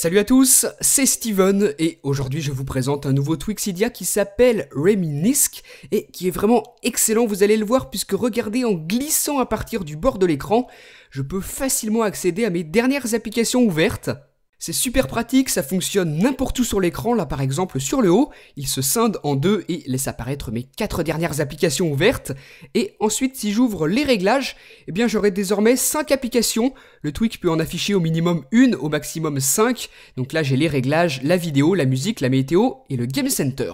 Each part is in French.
Salut à tous, c'est Steven et aujourd'hui je vous présente un nouveau Twixidia qui s'appelle Reminisce et qui est vraiment excellent, vous allez le voir puisque regardez, en glissant à partir du bord de l'écran, je peux facilement accéder à mes dernières applications ouvertes. C'est super pratique, ça fonctionne n'importe où sur l'écran, là par exemple sur le haut, il se scinde en deux et laisse apparaître mes 4 dernières applications ouvertes. Et ensuite si j'ouvre les réglages, eh bien j'aurai désormais 5 applications, le Twik peut en afficher au minimum une, au maximum 5, donc là j'ai les réglages, la vidéo, la musique, la météo et le Game Center.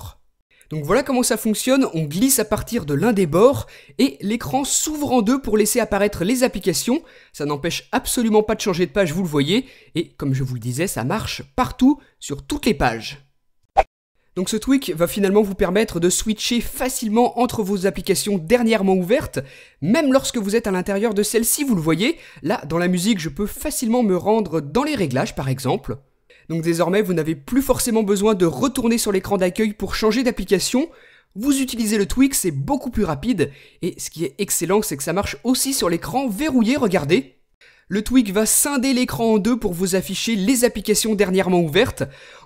Donc voilà comment ça fonctionne, on glisse à partir de l'un des bords et l'écran s'ouvre en deux pour laisser apparaître les applications. Ça n'empêche absolument pas de changer de page, vous le voyez, et comme je vous le disais, ça marche partout, sur toutes les pages. Donc ce Twik va finalement vous permettre de switcher facilement entre vos applications dernièrement ouvertes, même lorsque vous êtes à l'intérieur de celle-ci, vous le voyez. Là, dans la musique, je peux facilement me rendre dans les réglages par exemple. Donc désormais, vous n'avez plus forcément besoin de retourner sur l'écran d'accueil pour changer d'application. Vous utilisez le Twik, c'est beaucoup plus rapide. Et ce qui est excellent, c'est que ça marche aussi sur l'écran verrouillé, regardez. Le Twik va scinder l'écran en deux pour vous afficher les applications dernièrement ouvertes.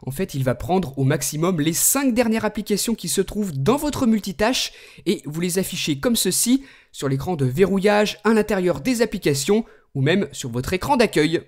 En fait, il va prendre au maximum les 5 dernières applications qui se trouvent dans votre multitâche et vous les affichez comme ceci sur l'écran de verrouillage, à l'intérieur des applications ou même sur votre écran d'accueil.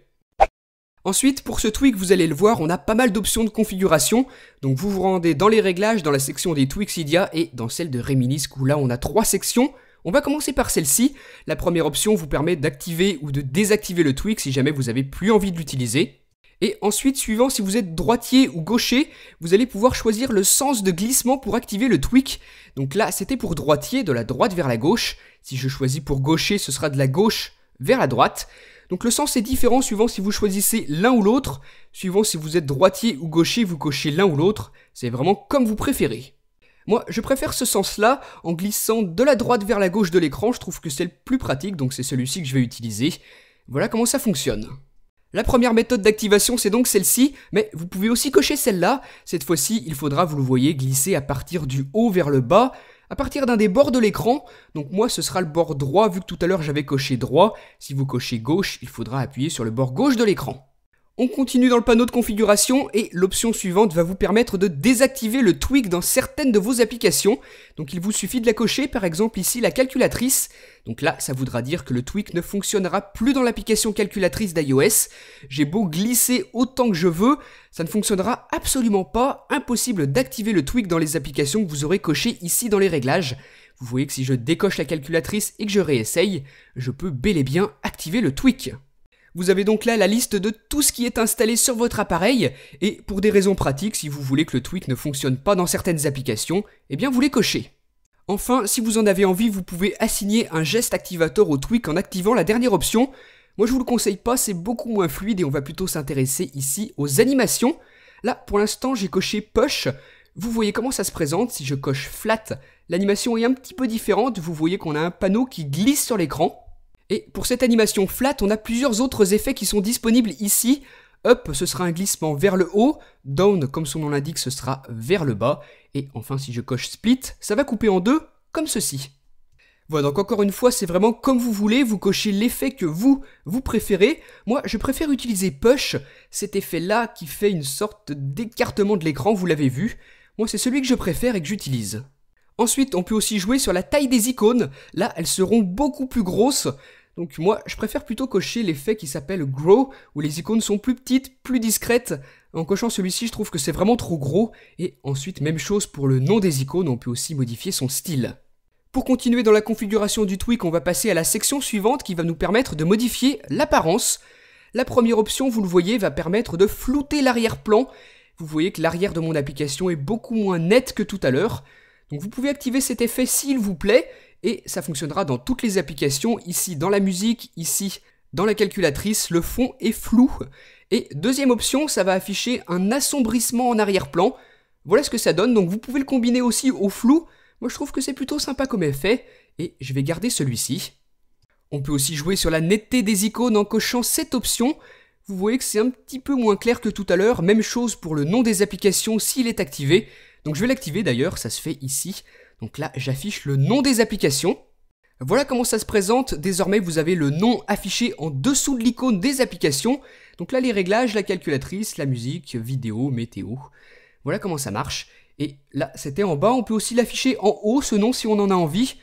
Ensuite, pour ce Twik, vous allez le voir, on a pas mal d'options de configuration. Donc vous vous rendez dans les réglages, dans la section des Twixidia et dans celle de Reminisce où là on a 3 sections. On va commencer par celle-ci. La première option vous permet d'activer ou de désactiver le Twik si jamais vous avez plus envie de l'utiliser. Et ensuite, suivant si vous êtes droitier ou gaucher, vous allez pouvoir choisir le sens de glissement pour activer le Twik. Donc là, c'était pour droitier, de la droite vers la gauche. Si je choisis pour gaucher, ce sera de la gauche vers la droite. Donc le sens est différent suivant si vous choisissez l'un ou l'autre. Suivant si vous êtes droitier ou gaucher, vous cochez l'un ou l'autre. C'est vraiment comme vous préférez. Moi, je préfère ce sens-là, en glissant de la droite vers la gauche de l'écran. Je trouve que c'est le plus pratique, donc c'est celui-ci que je vais utiliser. Voilà comment ça fonctionne. La première méthode d'activation, c'est donc celle-ci, mais vous pouvez aussi cocher celle-là. Cette fois-ci, il faudra, vous le voyez, glisser à partir du haut vers le bas, à partir d'un des bords de l'écran. Donc moi, ce sera le bord droit, vu que tout à l'heure j'avais coché droit. Si vous cochez gauche, il faudra appuyer sur le bord gauche de l'écran. On continue dans le panneau de configuration et l'option suivante va vous permettre de désactiver le Twik dans certaines de vos applications. Donc il vous suffit de la cocher, par exemple ici la calculatrice. Donc là, ça voudra dire que le Twik ne fonctionnera plus dans l'application calculatrice d'iOS. J'ai beau glisser autant que je veux, ça ne fonctionnera absolument pas. Impossible d'activer le Twik dans les applications que vous aurez cochées ici dans les réglages. Vous voyez que si je décoche la calculatrice et que je réessaye, je peux bel et bien activer le Twik. Vous avez donc là la liste de tout ce qui est installé sur votre appareil, et pour des raisons pratiques, si vous voulez que le Twik ne fonctionne pas dans certaines applications, eh bien vous les cochez. Enfin, si vous en avez envie, vous pouvez assigner un geste activateur au Twik en activant la dernière option. Moi je vous le conseille pas, c'est beaucoup moins fluide et on va plutôt s'intéresser ici aux animations. Là, pour l'instant, j'ai coché Push. Vous voyez comment ça se présente. Si je coche Flat, l'animation est un petit peu différente. Vous voyez qu'on a un panneau qui glisse sur l'écran. Et pour cette animation flat, on a plusieurs autres effets qui sont disponibles ici. Up, ce sera un glissement vers le haut. Down, comme son nom l'indique, ce sera vers le bas. Et enfin, si je coche Split, ça va couper en deux, comme ceci. Voilà, donc encore une fois, c'est vraiment comme vous voulez. Vous cochez l'effet que vous préférez. Moi, je préfère utiliser Push, cet effet-là qui fait une sorte d'écartement de l'écran, vous l'avez vu. Moi, c'est celui que je préfère et que j'utilise. Ensuite, on peut aussi jouer sur la taille des icônes. Là, elles seront beaucoup plus grosses. Donc moi, je préfère plutôt cocher l'effet qui s'appelle Grow, où les icônes sont plus petites, plus discrètes. En cochant celui-ci, je trouve que c'est vraiment trop gros. Et ensuite, même chose pour le nom des icônes, on peut aussi modifier son style. Pour continuer dans la configuration du Twik, on va passer à la section suivante qui va nous permettre de modifier l'apparence. La première option, vous le voyez, va permettre de flouter l'arrière-plan. Vous voyez que l'arrière de mon application est beaucoup moins net que tout à l'heure. Donc vous pouvez activer cet effet s'il vous plaît, et ça fonctionnera dans toutes les applications, ici dans la musique, ici dans la calculatrice, le fond est flou. Et deuxième option, ça va afficher un assombrissement en arrière-plan. Voilà ce que ça donne, donc vous pouvez le combiner aussi au flou. Moi je trouve que c'est plutôt sympa comme effet, et je vais garder celui-ci. On peut aussi jouer sur la netteté des icônes en cochant cette option. Vous voyez que c'est un petit peu moins clair que tout à l'heure, même chose pour le nom des applications s'il est activé. Donc je vais l'activer d'ailleurs, ça se fait ici. Donc là, j'affiche le nom des applications. Voilà comment ça se présente. Désormais, vous avez le nom affiché en dessous de l'icône des applications. Donc là, les réglages, la calculatrice, la musique, vidéo, météo. Voilà comment ça marche. Et là, c'était en bas. On peut aussi l'afficher en haut, ce nom, si on en a envie.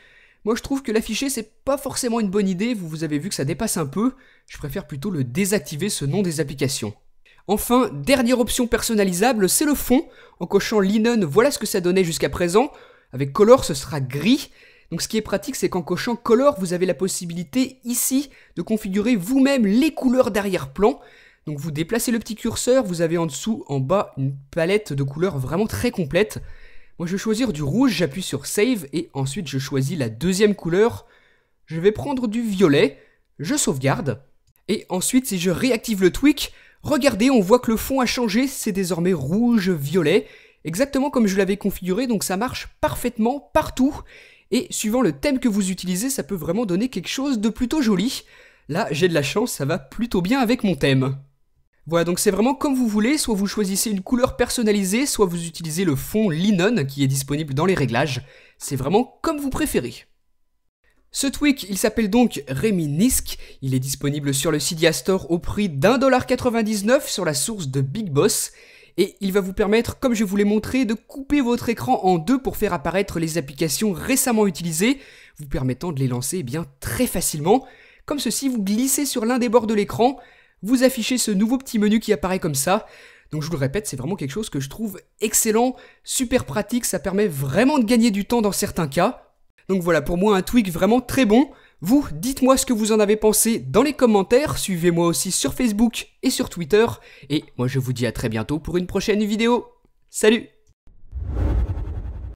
Moi, je trouve que l'afficher, c'est pas forcément une bonne idée. Vous avez vu que ça dépasse un peu. Je préfère plutôt le désactiver, ce nom des applications. Enfin, dernière option personnalisable, c'est le fond. En cochant Linen, voilà ce que ça donnait jusqu'à présent. Avec Color, ce sera gris. Donc ce qui est pratique, c'est qu'en cochant Color, vous avez la possibilité ici de configurer vous-même les couleurs d'arrière-plan. Donc vous déplacez le petit curseur, vous avez en dessous, en bas, une palette de couleurs vraiment très complète. Moi je vais choisir du rouge, j'appuie sur Save et ensuite je choisis la deuxième couleur. Je vais prendre du violet, je sauvegarde. Et ensuite si je réactive le tweak, regardez, on voit que le fond a changé, c'est désormais rouge-violet. Exactement comme je l'avais configuré, donc ça marche parfaitement partout. Et suivant le thème que vous utilisez, ça peut vraiment donner quelque chose de plutôt joli. Là, j'ai de la chance, ça va plutôt bien avec mon thème. Voilà, donc c'est vraiment comme vous voulez, soit vous choisissez une couleur personnalisée, soit vous utilisez le fond Linen qui est disponible dans les réglages. C'est vraiment comme vous préférez. Ce tweak, il s'appelle donc Reminisc, il est disponible sur le Cydia Store au prix d'1,99$ sur la source de Big Boss. Et il va vous permettre, comme je vous l'ai montré, de couper votre écran en deux pour faire apparaître les applications récemment utilisées, vous permettant de les lancer bien très facilement. Comme ceci, vous glissez sur l'un des bords de l'écran, vous affichez ce nouveau petit menu qui apparaît comme ça. Donc je vous le répète, c'est vraiment quelque chose que je trouve excellent, super pratique, ça permet vraiment de gagner du temps dans certains cas. Donc voilà, pour moi un tweak vraiment très bon. Vous, dites-moi ce que vous en avez pensé dans les commentaires, suivez-moi aussi sur Facebook et sur Twitter, et moi je vous dis à très bientôt pour une prochaine vidéo. Salut!